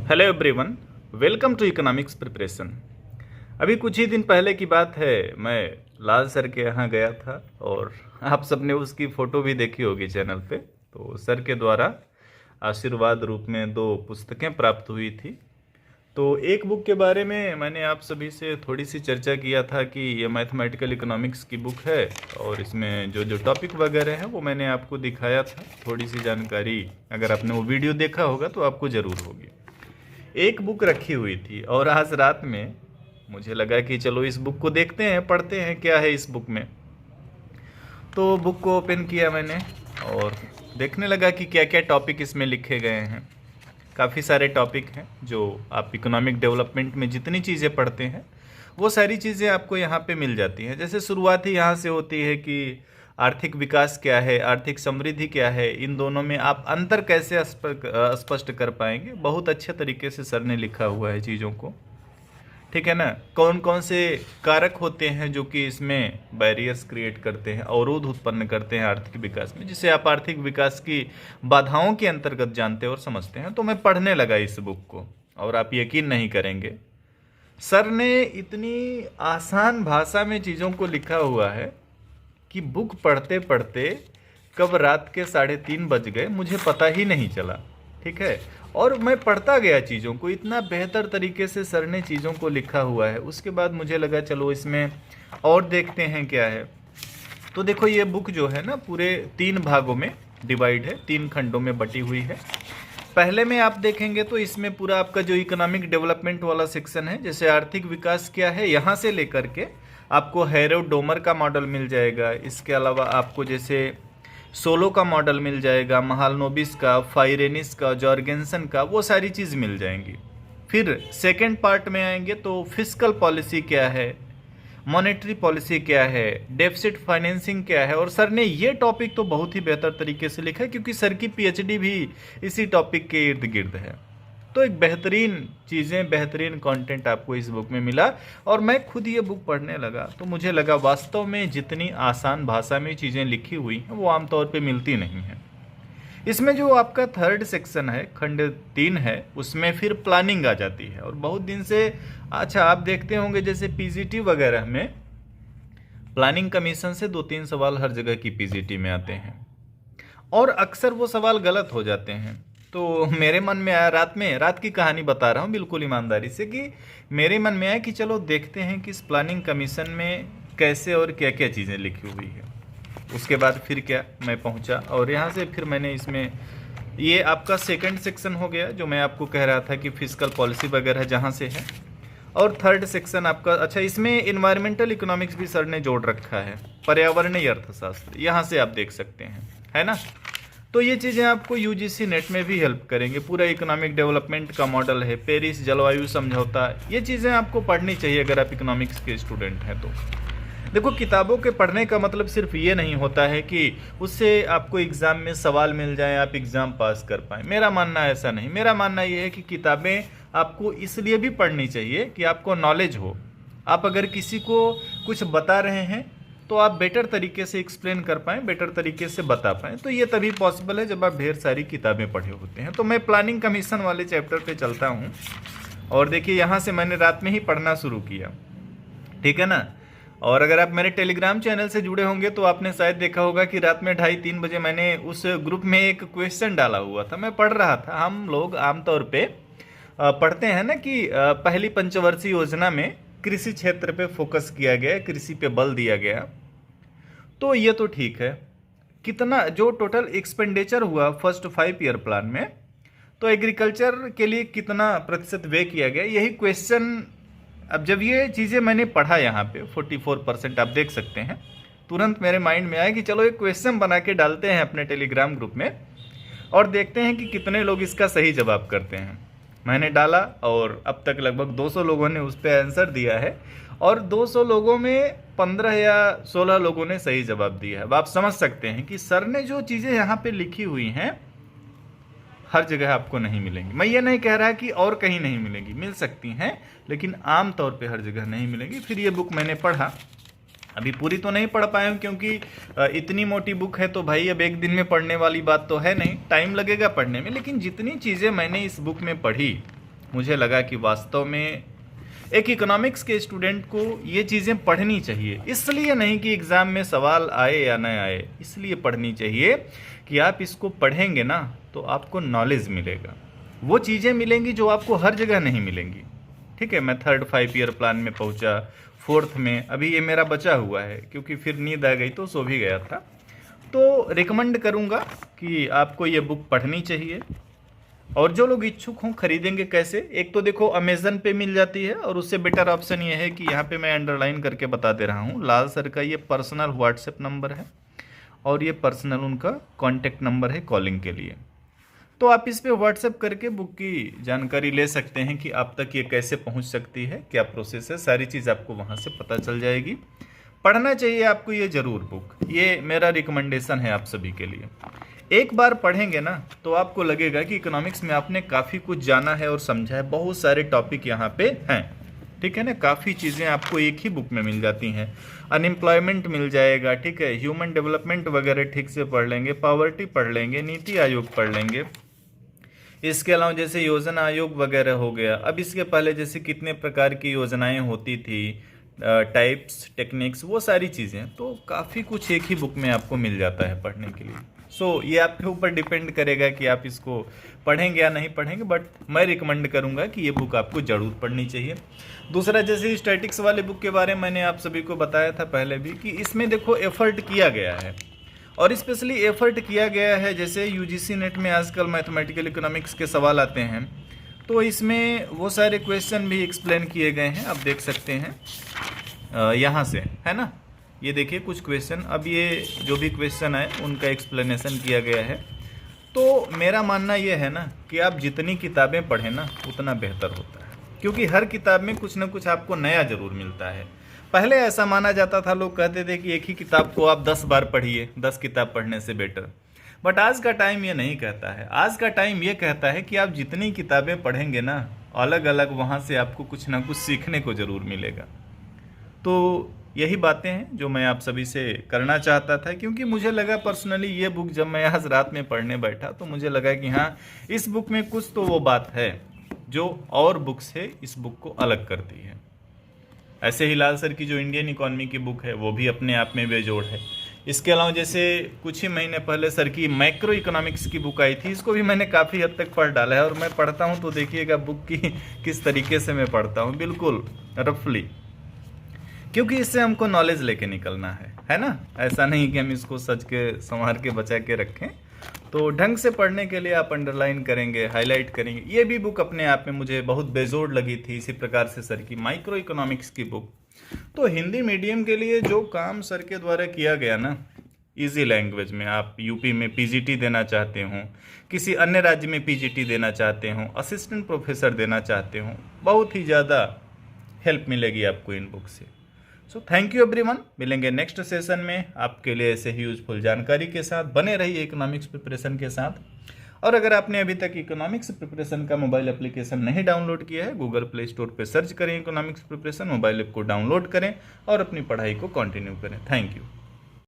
Hello everyone, welcome to economics preparation. अभी कुछ ही दिन पहले की बात है, मैं लाल सर के यहाँ गया था और आप सबने उसकी फ़ोटो भी देखी होगी चैनल पे। तो सर के द्वारा आशीर्वाद रूप में 2 पुस्तकें प्राप्त हुई थी। तो एक बुक के बारे में मैंने आप सभी से थोड़ी सी चर्चा किया था कि ये मैथमेटिकल इकोनॉमिक्स की बुक है और इसमें जो जो टॉपिक वगैरह हैं वो मैंने आपको दिखाया था। थोड़ी सी जानकारी अगर आपने वो वीडियो देखा होगा तो आपको ज़रूर होगी। एक बुक रखी हुई थी और आज रात में मुझे लगा कि चलो इस बुक को देखते हैं, पढ़ते हैं क्या है इस बुक में। तो बुक को ओपन किया मैंने और देखने लगा कि क्या क्या टॉपिक इसमें लिखे गए हैं। काफ़ी सारे टॉपिक हैं जो आप इकोनॉमिक डेवलपमेंट में जितनी चीज़ें पढ़ते हैं वो सारी चीज़ें आपको यहाँ पे मिल जाती हैं। जैसे शुरुआत ही यहाँ से होती है कि आर्थिक विकास क्या है, आर्थिक समृद्धि क्या है, इन दोनों में आप अंतर कैसे स्पष्ट कर पाएंगे। बहुत अच्छे तरीके से सर ने लिखा हुआ है चीज़ों को, ठीक है ना। कौन कौन से कारक होते हैं जो कि इसमें बैरियर्स क्रिएट करते हैं, अवरोध उत्पन्न करते हैं आर्थिक विकास में, जिसे आप आर्थिक विकास की बाधाओं के अंतर्गत जानते और समझते हैं। तो मैं पढ़ने लगा इस बुक को और आप यकीन नहीं करेंगे, सर ने इतनी आसान भाषा में चीज़ों को लिखा हुआ है कि बुक पढ़ते पढ़ते कब रात के 3:30 बज गए मुझे पता ही नहीं चला, ठीक है। और मैं पढ़ता गया चीज़ों को, इतना बेहतर तरीके से सर ने चीज़ों को लिखा हुआ है। उसके बाद मुझे लगा चलो इसमें और देखते हैं क्या है। तो देखो ये बुक जो है ना पूरे 3 भागों में डिवाइड है, 3 खंडों में बटी हुई है। पहले में आप देखेंगे तो इसमें पूरा आपका जो इकोनॉमिक डेवलपमेंट वाला सेक्शन है, जैसे आर्थिक विकास क्या है यहाँ से लेकर के आपको हैरो डोमर का मॉडल मिल जाएगा। इसके अलावा आपको जैसे सोलो का मॉडल मिल जाएगा, महालनोबिस का, फाइरेनिस का, जॉर्गेंसन का, वो सारी चीज़ मिल जाएंगी। फिर सेकेंड पार्ट में आएंगे तो फिस्कल पॉलिसी क्या है, मॉनेटरी पॉलिसी क्या है, डेफिसिट फाइनेंसिंग क्या है। और सर ने ये टॉपिक तो बहुत ही बेहतर तरीके से लिखा है क्योंकि सर की पीएचडी भी इसी टॉपिक के इर्द गिर्द है। तो एक बेहतरीन चीज़ें, बेहतरीन कंटेंट आपको इस बुक में मिला। और मैं खुद ये बुक पढ़ने लगा तो मुझे लगा वास्तव में जितनी आसान भाषा में चीज़ें लिखी हुई हैं वो आमतौर पे मिलती नहीं हैं। इसमें जो आपका 3rd सेक्शन है, खंड 3 है, उसमें फिर प्लानिंग आ जाती है। और बहुत दिन से अच्छा आप देखते होंगे जैसे पीजीटी वगैरह में प्लानिंग कमीशन से 2-3 सवाल हर जगह की पीजीटी में आते हैं और अक्सर वो सवाल गलत हो जाते हैं। तो मेरे मन में आया, रात की कहानी बता रहा हूँ बिल्कुल ईमानदारी से, कि मेरे मन में आया कि चलो देखते हैं कि इस प्लानिंग कमीशन में कैसे और क्या क्या चीज़ें लिखी हुई है। उसके बाद फिर क्या मैं पहुँचा और यहाँ से फिर मैंने इसमें ये आपका 2nd सेक्शन हो गया जो मैं आपको कह रहा था कि फिस्कल पॉलिसी वगैरह जहाँ से है। और 3rd सेक्शन आपका, अच्छा इसमें इन्वायरमेंटल इकोनॉमिक्स भी सर ने जोड़ रखा है, पर्यावरणीय अर्थशास्त्र, यहाँ से आप देख सकते हैं, है ना। तो ये चीज़ें आपको यूजीसी नेट में भी हेल्प करेंगे। पूरा इकोनॉमिक डेवलपमेंट का मॉडल है, पेरिस जलवायु समझौता, ये चीज़ें आपको पढ़नी चाहिए अगर आप इकोनॉमिक्स के स्टूडेंट हैं तो। देखो किताबों के पढ़ने का मतलब सिर्फ ये नहीं होता है कि उससे आपको एग्ज़ाम में सवाल मिल जाए, आप एग्ज़ाम पास कर पाएँ। मेरा मानना ऐसा नहीं, मेरा मानना ये है कि किताबें आपको इसलिए भी पढ़नी चाहिए कि आपको नॉलेज हो। आप अगर किसी को कुछ बता रहे हैं तो आप बेटर तरीके से एक्सप्लेन कर पाएँ, बेटर तरीके से बता पाएँ। तो ये तभी पॉसिबल है जब आप ढेर सारी किताबें पढ़े होते हैं। तो मैं प्लानिंग कमीशन वाले चैप्टर पे चलता हूँ और देखिए यहाँ से मैंने रात में ही पढ़ना शुरू किया, ठीक है ना। और अगर आप मेरे टेलीग्राम चैनल से जुड़े होंगे तो आपने शायद देखा होगा कि रात में 2:30-3 बजे मैंने उस ग्रुप में एक क्वेश्चन डाला हुआ था, मैं पढ़ रहा था। हम लोग आमतौर पे पढ़ते हैं ना कि पहली पंचवर्षीय योजना में कृषि क्षेत्र पे फोकस किया गया, कृषि पे बल दिया गया। तो ये तो ठीक है, कितना जो टोटल एक्सपेंडिचर हुआ फर्स्ट 5 ईयर प्लान में, तो एग्रीकल्चर के लिए कितना प्रतिशत व्यय किया गया, यही क्वेश्चन। अब जब ये चीज़ें मैंने पढ़ा यहाँ पे 44% आप देख सकते हैं, तुरंत मेरे माइंड में आया कि चलो एक क्वेश्चन बना के डालते हैं अपने टेलीग्राम ग्रुप में और देखते हैं कि कितने लोग इसका सही जवाब करते हैं। मैंने डाला और अब तक लगभग 200 लोगों ने उस पर आंसर दिया है और 200 लोगों में 15 या 16 लोगों ने सही जवाब दिया है। अब आप समझ सकते हैं कि सर ने जो चीज़ें यहाँ पे लिखी हुई हैं हर जगह आपको नहीं मिलेंगी। मैं ये नहीं कह रहा कि और कहीं नहीं मिलेंगी, मिल सकती हैं, लेकिन आम तौर पे हर जगह नहीं मिलेंगी। फिर ये बुक मैंने पढ़ा, अभी पूरी तो नहीं पढ़ पाया हूँ क्योंकि इतनी मोटी बुक है तो भाई अब एक दिन में पढ़ने वाली बात तो है नहीं, टाइम लगेगा पढ़ने में। लेकिन जितनी चीज़ें मैंने इस बुक में पढ़ी मुझे लगा कि वास्तव में एक इकोनॉमिक्स के स्टूडेंट को ये चीज़ें पढ़नी चाहिए। इसलिए नहीं कि एग्ज़ाम में सवाल आए या न आए, इसलिए पढ़नी चाहिए कि आप इसको पढ़ेंगे ना तो आपको नॉलेज मिलेगा, वो चीज़ें मिलेंगी जो आपको हर जगह नहीं मिलेंगी। ठीक है, मैं 3rd 5 ईयर प्लान में पहुंचा, 4th में अभी ये मेरा बचा हुआ है क्योंकि फिर नींद आ गई तो सो भी गया था। तो रिकमेंड करूँगा कि आपको ये बुक पढ़नी चाहिए। और जो लोग इच्छुक हों खरीदेंगे कैसे, एक तो देखो अमेज़न पे मिल जाती है, और उससे बेटर ऑप्शन ये है कि यहाँ पे मैं अंडरलाइन करके बता दे रहा हूँ, लाल सर का ये पर्सनल व्हाट्सएप नंबर है और ये पर्सनल उनका कॉन्टैक्ट नंबर है कॉलिंग के लिए। तो आप इस पे व्हाट्सएप करके बुक की जानकारी ले सकते हैं कि आप तक ये कैसे पहुँच सकती है, क्या प्रोसेस है, सारी चीज़ आपको वहाँ से पता चल जाएगी। पढ़ना चाहिए आपको ये ज़रूर बुक, ये मेरा रिकमेंडेशन है आप सभी के लिए। एक बार पढ़ेंगे ना तो आपको लगेगा कि इकोनॉमिक्स में आपने काफ़ी कुछ जाना है और समझा है, बहुत सारे टॉपिक यहाँ पे हैं। ठीक है ना, काफ़ी चीज़ें आपको एक ही बुक में मिल जाती हैं। अनएम्प्लॉयमेंट मिल जाएगा, ठीक है, ह्यूमन डेवलपमेंट वगैरह ठीक से पढ़ लेंगे, पॉवर्टी पढ़ लेंगे, नीति आयोग पढ़ लेंगे। इसके अलावा जैसे योजना आयोग वगैरह हो गया, अब इसके पहले जैसे कितने प्रकार की योजनाएं होती थी, टाइप्स, टेक्निक्स, वो सारी चीज़ें, तो काफ़ी कुछ एक ही बुक में आपको मिल जाता है पढ़ने के लिए। ये आपके ऊपर डिपेंड करेगा कि आप इसको पढ़ेंगे या नहीं पढ़ेंगे, बट मैं रिकमेंड करूंगा कि ये बुक आपको ज़रूर पढ़नी चाहिए। दूसरा, जैसे स्टैटिक्स वाले बुक के बारे में मैंने आप सभी को बताया था पहले भी कि इसमें देखो एफर्ट किया गया है, और स्पेशली एफर्ट किया गया है। जैसे यूजीसी नेट में आजकल मैथमेटिकल इकोनॉमिक्स के सवाल आते हैं, तो इसमें वो सारे क्वेश्चन भी एक्सप्लेन किए गए हैं, आप देख सकते हैं यहाँ से, है ना। ये देखिए कुछ क्वेश्चन, अब ये जो भी क्वेश्चन है उनका एक्सप्लेनेशन किया गया है। तो मेरा मानना ये है ना कि आप जितनी किताबें पढ़ें ना उतना बेहतर होता है, क्योंकि हर किताब में कुछ ना कुछ आपको नया ज़रूर मिलता है। पहले ऐसा माना जाता था, लोग कहते थे कि एक ही किताब को आप 10 बार पढ़िए, 10 किताब पढ़ने से बेटर। बट आज का टाइम ये नहीं कहता है, आज का टाइम ये कहता है कि आप जितनी किताबें पढ़ेंगे ना, अलग अलग वहाँ से आपको कुछ ना कुछ सीखने को ज़रूर मिलेगा। तो यही बातें हैं जो मैं आप सभी से करना चाहता था, क्योंकि मुझे लगा पर्सनली ये बुक जब मैं आज रात में पढ़ने बैठा तो मुझे लगा कि हाँ, इस बुक में कुछ तो वो बात है जो और बुक से इस बुक को अलग करती है। ऐसे ही लाल सर की जो इंडियन इकोनॉमी की बुक है वो भी अपने आप में बेजोड़ है। इसके अलावा जैसे कुछ ही महीने पहले सर की मैक्रो इकोनॉमिक्स की बुक आई थी, इसको भी मैंने काफ़ी हद तक पढ़ डाला है, और मैं पढ़ता हूँ तो देखिएगा बुक की किस तरीके से मैं पढ़ता हूँ, बिल्कुल रफली, क्योंकि इससे हमको नॉलेज लेके निकलना है ना। ऐसा नहीं कि हम इसको सच के संवार के बचा के रखें। तो ढंग से पढ़ने के लिए आप अंडरलाइन करेंगे, हाईलाइट करेंगे। ये भी बुक अपने आप में मुझे बहुत बेजोड़ लगी थी। इसी प्रकार से सर की माइक्रो इकोनॉमिक्स की बुक, तो हिंदी मीडियम के लिए जो काम सर के द्वारा किया गया ना, इजी लैंग्वेज में, आप यूपी में पीजीटी देना चाहते हो, किसी अन्य राज्य में पीजीटी देना चाहते हो, असिस्टेंट प्रोफेसर देना चाहते हो, बहुत ही ज़्यादा हेल्प मिलेगी आपको इन बुक से। सो थैंक यू एवरीवन, मिलेंगे नेक्स्ट सेशन में आपके लिए ऐसे ही यूजफुल जानकारी के साथ। बने रहिए इकोनॉमिक्स प्रिपरेशन के साथ। और अगर आपने अभी तक इकोनॉमिक्स प्रिपरेशन का मोबाइल एप्लीकेशन नहीं डाउनलोड किया है, गूगल प्ले स्टोर पर सर्च करें इकोनॉमिक्स प्रिपरेशन, मोबाइल ऐप को डाउनलोड करें और अपनी पढ़ाई को कंटिन्यू करें। Thank you.